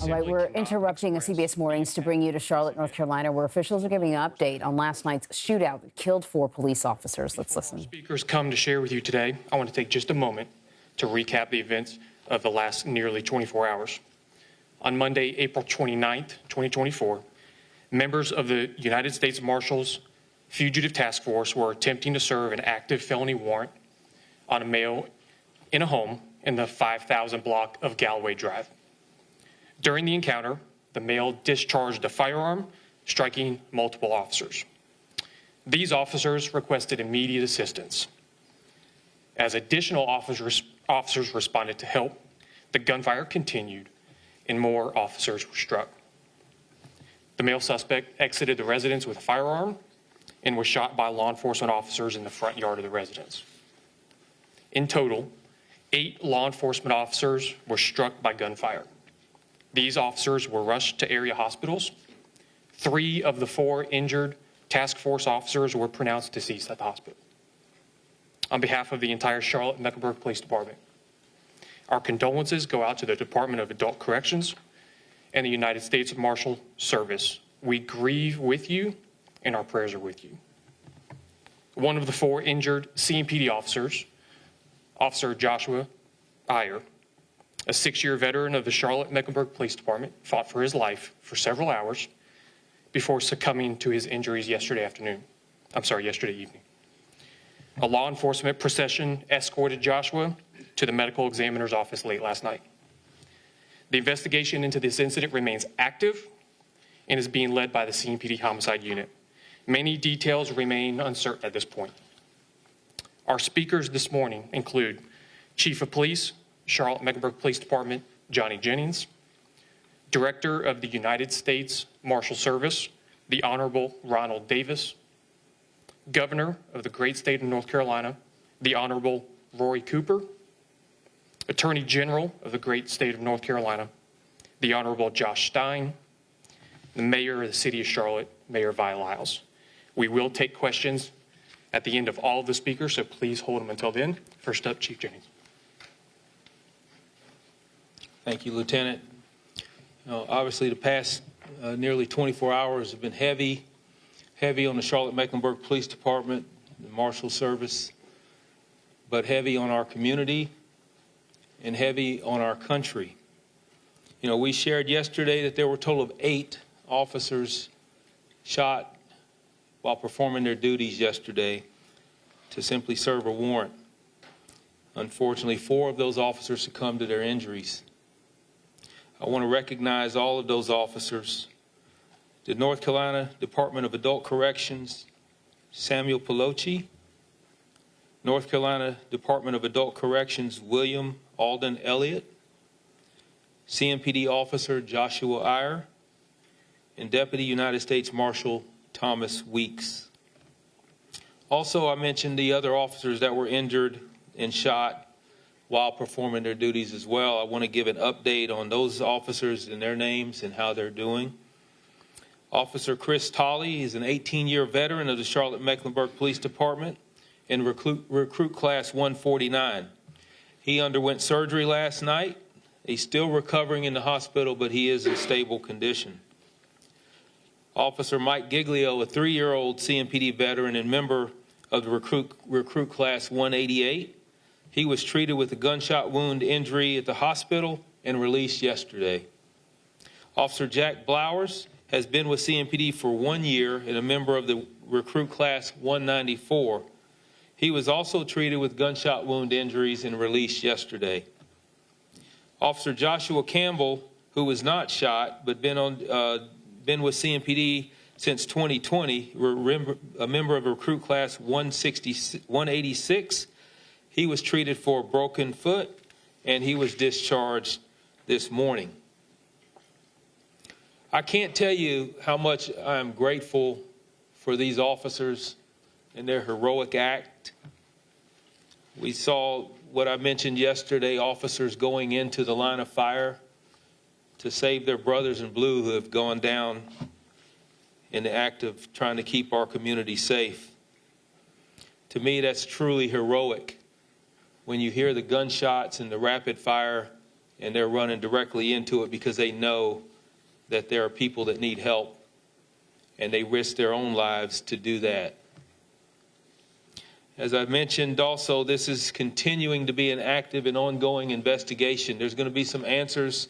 All right, we're interrupting a CBS Mornings to bring you to Charlotte, North Carolina, where officials are giving an update on last night's shootout that killed 4 police officers. Let's listen. Speakers come to share with you today. I want to take just a moment to recap the events of the last nearly 24 hours. On Monday, April 29th, 2024, members of the United States Marshals Fugitive Task Force were attempting to serve an active felony warrant on a male in a home in the 5,000 block of Galloway Drive. During the encounter, the male discharged a firearm, striking multiple officers. These officers requested immediate assistance. As additional officers responded to help, the gunfire continued and more officers were struck. The male suspect exited the residence with a firearm and was shot by law enforcement officers in the front yard of the residence. In total, 8 law enforcement officers were struck by gunfire. These officers were rushed to area hospitals. 3 of the 4 injured task force officers were pronounced deceased at the hospital. On behalf of the entire Charlotte-Mecklenburg Police Department, our condolences go out to the Department of Adult Corrections and the United States Marshal Service. We grieve with you, and our prayers are with you. One of the 4 injured CMPD officers, Officer Joshua Iyer, a 6-year veteran of the Charlotte-Mecklenburg Police Department, fought for his life for several hours before succumbing to his injuries yesterday evening. A law enforcement procession escorted Joshua to the medical examiner's office late last night. The investigation into this incident remains active and is being led by the CMPD Homicide Unit. Many details remain uncertain at this point. Our speakers this morning include Chief of Police, Charlotte-Mecklenburg Police Department, Johnny Jennings, Director of the United States Marshal Service, the Honorable Ronald Davis, Governor of the great state of North Carolina, the Honorable Roy Cooper, Attorney General of the great state of North Carolina, the Honorable Josh Stein, the Mayor of the City of Charlotte, Mayor Vi Lyles. We will take questions at the end of all of the speakers, so please hold them until then. First up, Chief Jennings. Thank you, Lieutenant. Obviously, the past nearly 24 hours have been heavy on the Charlotte-Mecklenburg Police Department, the Marshal Service, but heavy on our community and heavy on our country. We shared yesterday that there were a total of 8 officers shot while performing their duties yesterday to simply serve a warrant. Unfortunately, 4 of those officers succumbed to their injuries. I want to recognize all of those officers. The North Carolina Department of Adult Corrections, Samuel Pelosi. North Carolina Department of Adult Corrections, William Alden Elliott. CMPD Officer Joshua Iyer. And Deputy United States Marshal Thomas Weeks. Also, I mentioned the other officers that were injured and shot while performing their duties as well. I want to give an update on those officers and their names and how they're doing. Officer Chris Tolley is an 18-year veteran of the Charlotte-Mecklenburg Police Department in recruit class 149. He underwent surgery last night. He's still recovering in the hospital, but he is in stable condition. Officer Mike Giglio, a 3-year-old CMPD veteran and member of the recruit class 188. He was treated with a gunshot wound injury at the hospital and released yesterday. Officer Jack Blowers has been with CMPD for 1 year and a member of the recruit class 194. He was also treated with gunshot wound injuries and released yesterday. Officer Joshua Campbell, who was not shot but been with CMPD since 2020, a member of recruit class 186. He was treated for a broken foot, and he was discharged this morning. I can't tell you how much I'm grateful for these officers and their heroic act. We saw what I mentioned yesterday, officers going into the line of fire to save their brothers in blue who have gone down in the act of trying to keep our community safe. To me, that's truly heroic. When you hear the gunshots and the rapid fire and they're running directly into it because they know that there are people that need help, and they risk their own lives to do that. As I mentioned also, this is continuing to be an active and ongoing investigation. There's going to be some answers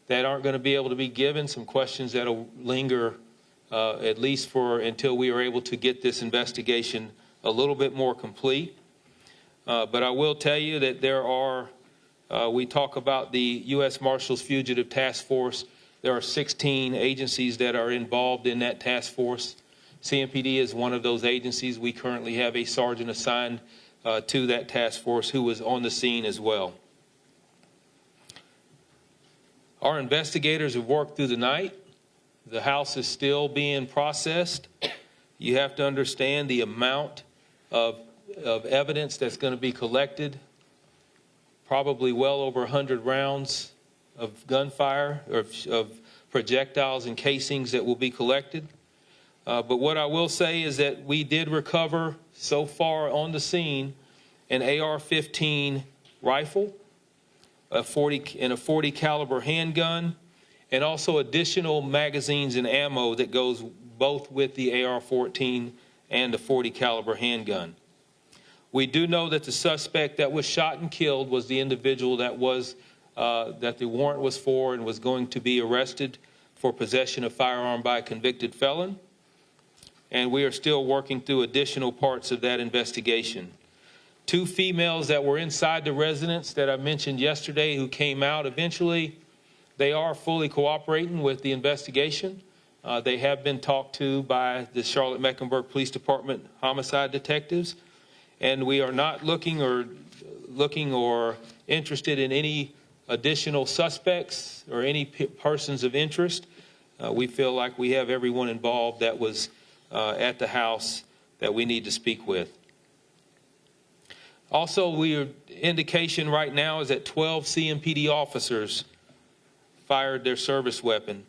that aren't going to be able to be given, some questions that will linger at least for until we are able to get this investigation a little bit more complete. But I will tell you that there are, we talk about the U.S. Marshals Fugitive Task Force. There are 16 agencies that are involved in that task force. CMPD is one of those agencies. We currently have a sergeant assigned to that task force who was on the scene as well. Our investigators have worked through the night. The house is still being processed. You have to understand the amount of evidence that's going to be collected. Probably well over 100 rounds of gunfire or of projectiles and casings that will be collected. But what I will say is that we did recover so far on the scene an AR-15 rifle, a 40 caliber handgun, and also additional magazines and ammo that goes both with the AR-14 and the 40 caliber handgun. We do know that the suspect that was shot and killed was the individual that was that the warrant was for and was going to be arrested for possession of firearm by a convicted felon. And we are still working through additional parts of that investigation. 2 females that were inside the residence that I mentioned yesterday who came out eventually, they are fully cooperating with the investigation. They have been talked to by the Charlotte-Mecklenburg Police Department homicide detectives, and we are not looking or interested in any additional suspects or any persons of interest. We feel like we have everyone involved that was at the house that we need to speak with. Also, indication right now is that 12 CMPD officers fired their service weapon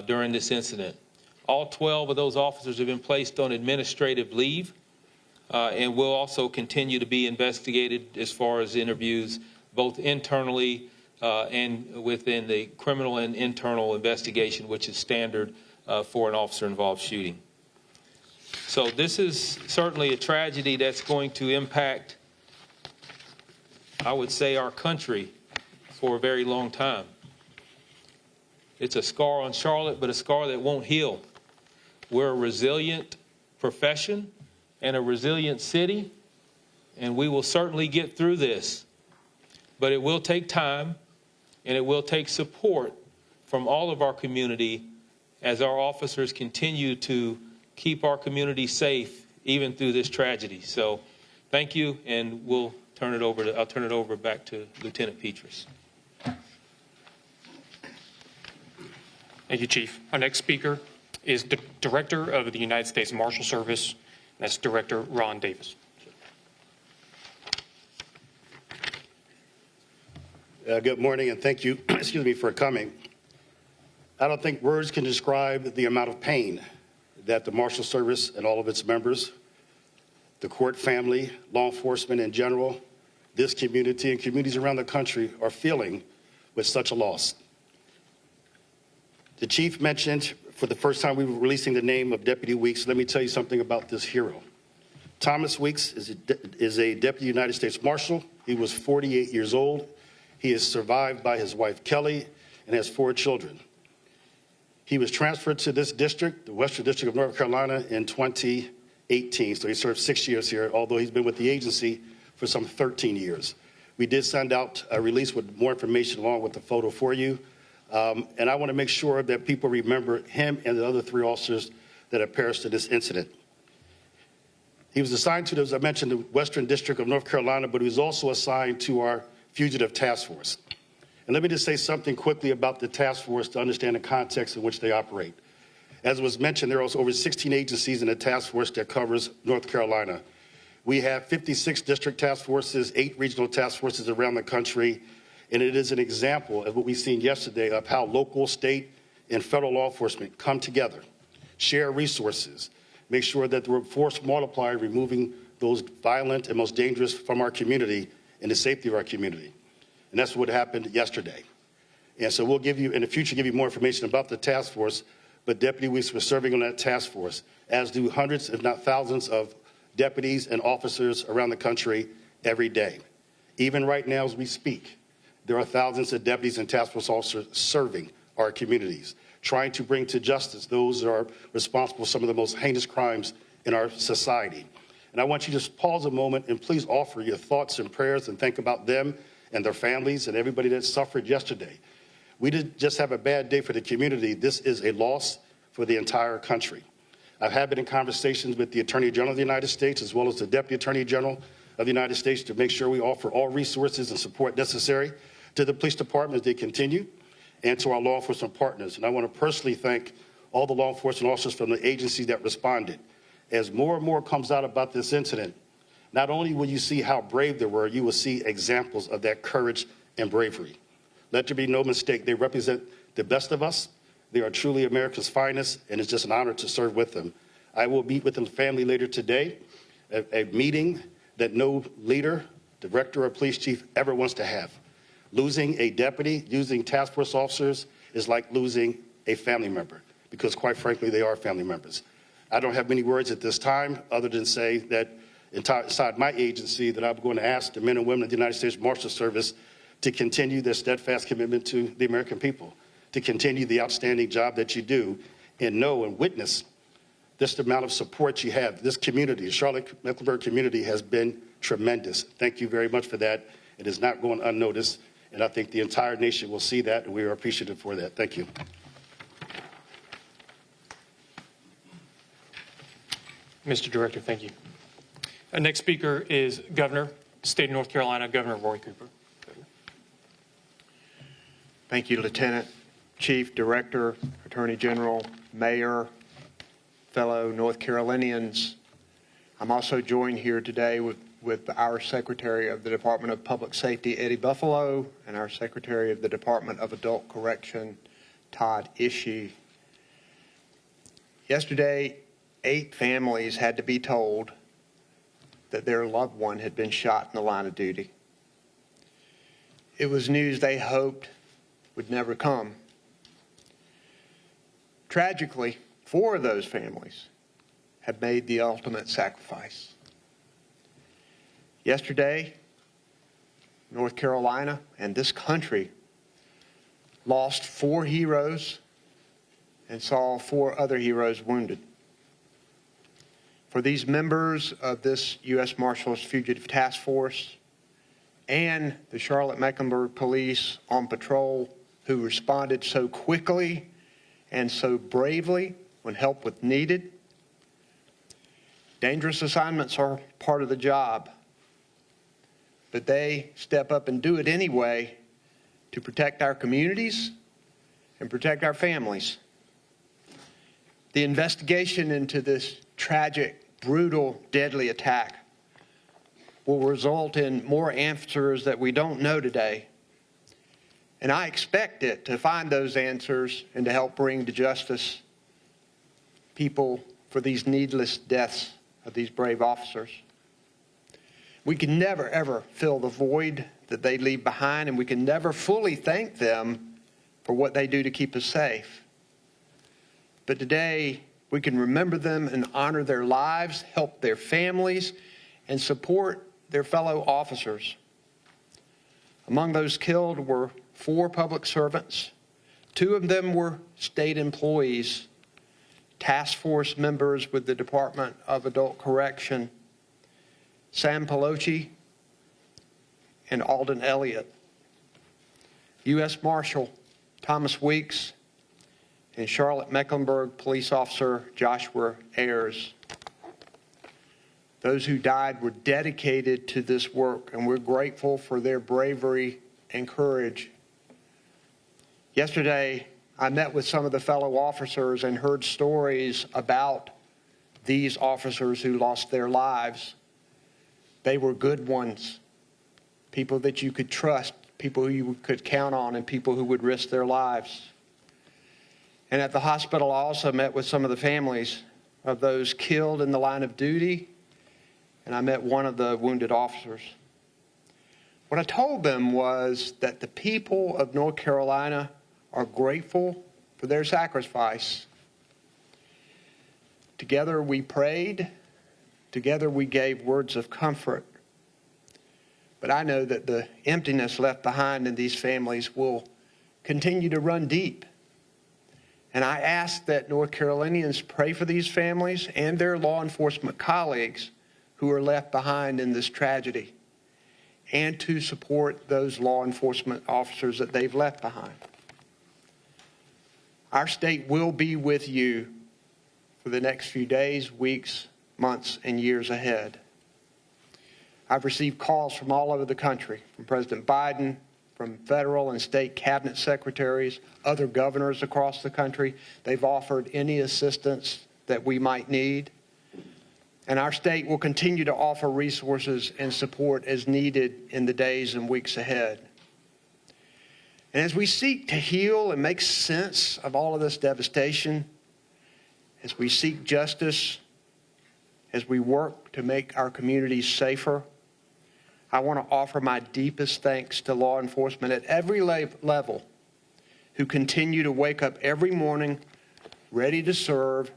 during this incident. All 12 of those officers have been placed on administrative leave and will also continue to be investigated as far as interviews, both internally and within the criminal and internal investigation, which is standard for an officer-involved shooting. So this is certainly a tragedy that's going to impact, I would say, our country for a very long time. It's a scar on Charlotte, but a scar that won't heal. We're a resilient profession and a resilient city, and we will certainly get through this. But it will take time, and it will take support from all of our community as our officers continue to keep our community safe even through this tragedy. So thank you, and I'll turn it over back to Lieutenant Petrus. Thank you, Chief. Our next speaker is the Director of the United States Marshal Service. That's Director Ron Davis. Good morning, and thank you, excuse me, for coming. I don't think words can describe the amount of pain that the Marshal Service and all of its members, the court family, law enforcement in general, this community and communities around the country are feeling with such a loss. The Chief mentioned for the first time we were releasing the name of Deputy Weeks. Let me tell you something about this hero. Thomas Weeks is a Deputy United States Marshal. He was 48 years old. He is survived by his wife, Kelly, and has 4 children. He was transferred to this district, the Western District of North Carolina, in 2018. So he served 6 years here, although he's been with the agency for some 13 years. We did send out a release with more information along with the photo for you. And I want to make sure that people remember him and the other 3 officers that have perished in this incident. He was assigned to, as I mentioned, the Western District of North Carolina, but he was also assigned to our Fugitive Task Force. And let me just say something quickly about the task force to understand the context in which they operate. As was mentioned, there are over 16 agencies in the task force that covers North Carolina. We have 56 district task forces, 8 regional task forces around the country, and it is an example of what we've seen yesterday of how local, state, and federal law enforcement come together, share resources, make sure that the force multiplier, removing those violent and most dangerous from our community and the safety of our community. And that's what happened yesterday. And so we'll give you, in the future, give you more information about the task force, but Deputy Weeks was serving on that task force, as do hundreds, if not thousands, of deputies and officers around the country every day. Even right now as we speak, there are thousands of deputies and task force officers serving our communities, trying to bring to justice those that are responsible for some of the most heinous crimes in our society. And I want you to just pause a moment and please offer your thoughts and prayers and think about them and their families and everybody that suffered yesterday. We didn't just have a bad day for the community. This is a loss for the entire country. I have been in conversations with the Attorney General of the United States as well as the Deputy Attorney General of the United States to make sure we offer all resources and support necessary to the police department as they continue and to our law enforcement partners. And I want to personally thank all the law enforcement officers from the agencies that responded. As more and more comes out about this incident, not only will you see how brave they were, you will see examples of that courage and bravery. Let there be no mistake, they represent the best of us. They are truly America's finest, and it's just an honor to serve with them. I will meet with the family later today, a meeting that no leader, director, or police chief ever wants to have. Losing a deputy, losing task force officers is like losing a family member, because quite frankly, they are family members. I don't have many words at this time other than say that inside my agency that I'm going to ask the men and women of the United States Marshal Service to continue their steadfast commitment to the American people, to continue the outstanding job that you do, and know and witness this amount of support you have. This community, the Charlotte-Mecklenburg community, has been tremendous. Thank you very much for that. It is not going unnoticed, and I think the entire nation will see that, and we are appreciative for that. Thank you. Mr. Director, thank you. Our next speaker is Governor, State of North Carolina, Governor Roy Cooper. Thank you, Lieutenant, Chief, Director, Attorney General, Mayor, fellow North Carolinians. I'm also joined here today with our Secretary of the Department of Public Safety, Eddie Buffalo, and our Secretary of the Department of Adult Correction, Todd Ishii. Yesterday, 8 families had to be told that their loved one had been shot in the line of duty. It was news they hoped would never come. Tragically, 4 of those families have made the ultimate sacrifice. Yesterday, North Carolina and this country lost 4 heroes and saw 4 other heroes wounded. For these members of this U.S. Marshals Fugitive Task Force and the Charlotte-Mecklenburg Police on patrol who responded so quickly and so bravely when help was needed. Dangerous assignments are part of the job, but they step up and do it anyway to protect our communities and protect our families. The investigation into this tragic, brutal, deadly attack will result in more answers that we don't know today. And I expect it to find those answers and to help bring to justice people for these needless deaths of these brave officers. We can never, ever fill the void that they leave behind, and we can never fully thank them for what they do to keep us safe. But today, we can remember them and honor their lives, help their families, and support their fellow officers. Among those killed were 4 public servants. 2 of them were state employees, task force members with the Department of Adult Correction, Sam Pelosi and Alden Elliott, U.S. Marshal Thomas Weeks, and Charlotte-Mecklenburg Police Officer Joshua Ayers. Those who died were dedicated to this work, and we're grateful for their bravery and courage. Yesterday, I met with some of the fellow officers and heard stories about these officers who lost their lives. They were good ones, people that you could trust, people who you could count on, and people who would risk their lives. And at the hospital, I also met with some of the families of those killed in the line of duty, and I met one of the wounded officers. What I told them was that the people of North Carolina are grateful for their sacrifice. Together we prayed. Together we gave words of comfort. But I know that the emptiness left behind in these families will continue to run deep. And I ask that North Carolinians pray for these families and their law enforcement colleagues who are left behind in this tragedy, and to support those law enforcement officers that they've left behind. Our state will be with you for the next few days, weeks, months, and years ahead. I've received calls from all over the country, from President Biden, from federal and state cabinet secretaries, other governors across the country. They've offered any assistance that we might need. And our state will continue to offer resources and support as needed in the days and weeks ahead. And as we seek to heal and make sense of all of this devastation, as we seek justice, as we work to make our communities safer, I want to offer my deepest thanks to law enforcement at every level who continue to wake up every morning ready to serve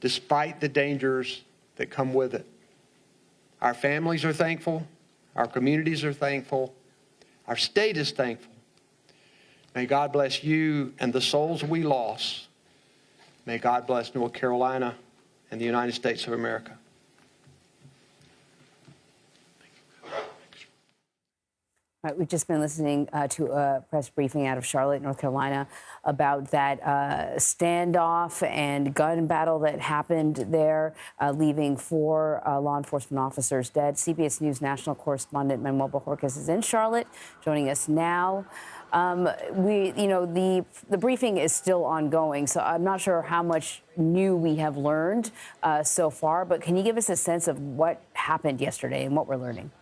despite the dangers that come with it. Our families are thankful. Our communities are thankful. Our state is thankful. May God bless you and the souls we lost. May God bless North Carolina and the United States of America. All right, we've just been listening to a press briefing out of Charlotte, North Carolina, about that standoff and gun battle that happened there, leaving 4 law enforcement officers dead. CBS News national correspondent Manuel Bojorquez is in Charlotte, joining us now. The briefing is still ongoing, so I'm not sure how much new we have learned so far. But can you give us a sense of what happened yesterday and what we're learning?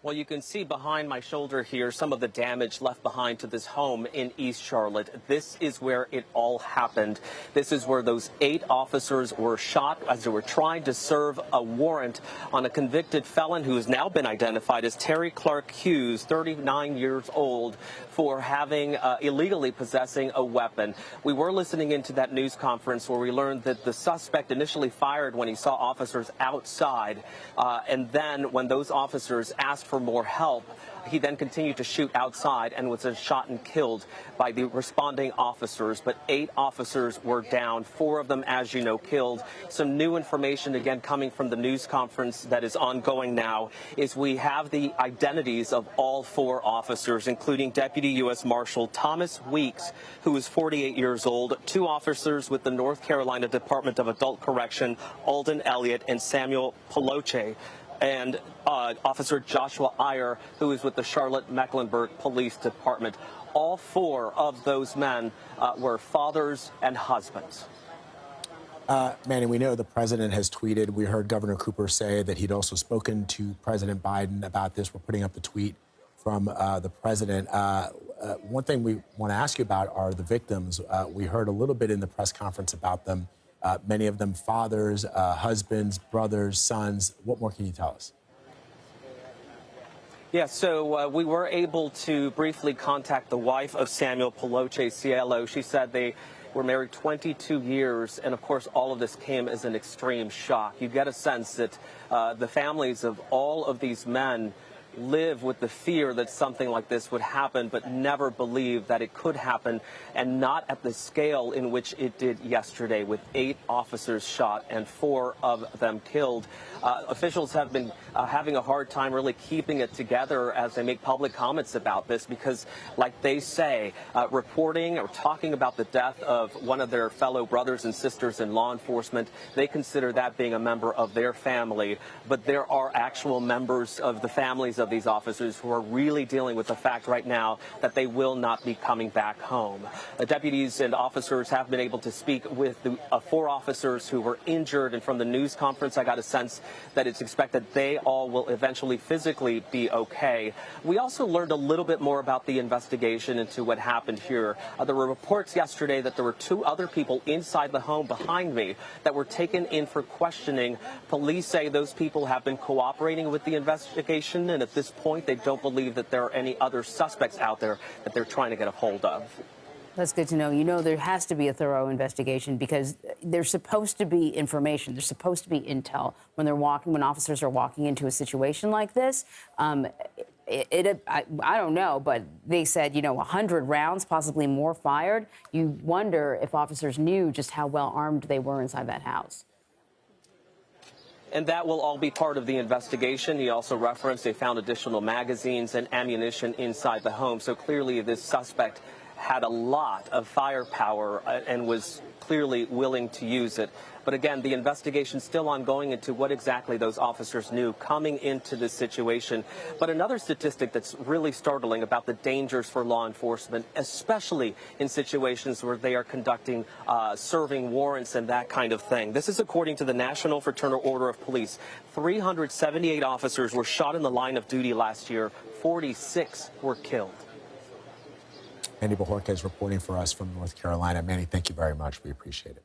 Well, you can see behind my shoulder here some of the damage left behind to this home in East Charlotte. This is where it all happened. This is where those 8 officers were shot as they were trying to serve a warrant on a convicted felon who has now been identified as Terry Clark Hughes, 39 years old, for having illegally possessing a weapon. We were listening into that news conference where we learned that the suspect initially fired when he saw officers outside, and then when those officers asked for more help, he then continued to shoot outside and was shot and killed by the responding officers. But 8 officers were down, 4 of them, as you know, killed. Some new information, again, coming from the news conference that is ongoing now, is we have the identities of all 4 officers, including Deputy U.S. Marshal Thomas Weeks, who is 48 years old, 2 officers with the North Carolina Department of Adult Correction, Alden Elliott and Samuel Peloche, and Officer Joshua Iyer, who is with the Charlotte-Mecklenburg Police Department. All 4 of those men were fathers and husbands. Manny, we know the president has tweeted. We heard Governor Cooper say that he'd also spoken to President Biden about this. We're putting up the tweet from the president. One thing we want to ask you about are the victims. We heard a little bit in the press conference about them. Many of them fathers, husbands, brothers, sons. What more can you tell us? Yeah, so we were able to briefly contact the wife of Samuel Peloche, CLO. She said they were married 22 years, and of course all of this came as an extreme shock. You get a sense that the families of all of these men live with the fear that something like this would happen, but never believe that it could happen, and not at the scale in which it did yesterday, with 8 officers shot and 4 of them killed. Officials have been having a hard time really keeping it together as they make public comments about this, because, like they say, reporting or talking about the death of one of their fellow brothers and sisters in law enforcement, they consider that being a member of their family. But there are actual members of the families of these officers who are really dealing with the fact right now that they will not be coming back home. The deputies and officers have been able to speak with the 4 officers who were injured, and from the news conference I got a sense that it's expected they all will eventually physically be okay. We also learned a little bit more about the investigation into what happened here. There were reports yesterday that there were 2 other people inside the home behind me that were taken in for questioning. Police say those people have been cooperating with the investigation, and at this point, they don't believe that there are any other suspects out there that they're trying to get a hold of. That's good to know. You know, there has to be a thorough investigation because there's supposed to be information. There's supposed to be intel when officers are walking into a situation like this. I don't know, but they said, 100 rounds, possibly more fired. You wonder if officers knew just how well armed they were inside that house. And that will all be part of the investigation. He also referenced they found additional magazines and ammunition inside the home. So clearly this suspect had a lot of firepower and was clearly willing to use it. But again, the investigation still ongoing into what exactly those officers knew coming into this situation. But another statistic that's really startling about the dangers for law enforcement, especially in situations where they are conducting serving warrants and that kind of thing. This is according to the National Fraternal Order of Police. 378 officers were shot in the line of duty last year. 46 were killed. Manny Bojorquez reporting for us from North Carolina. Manny, thank you very much. We appreciate it.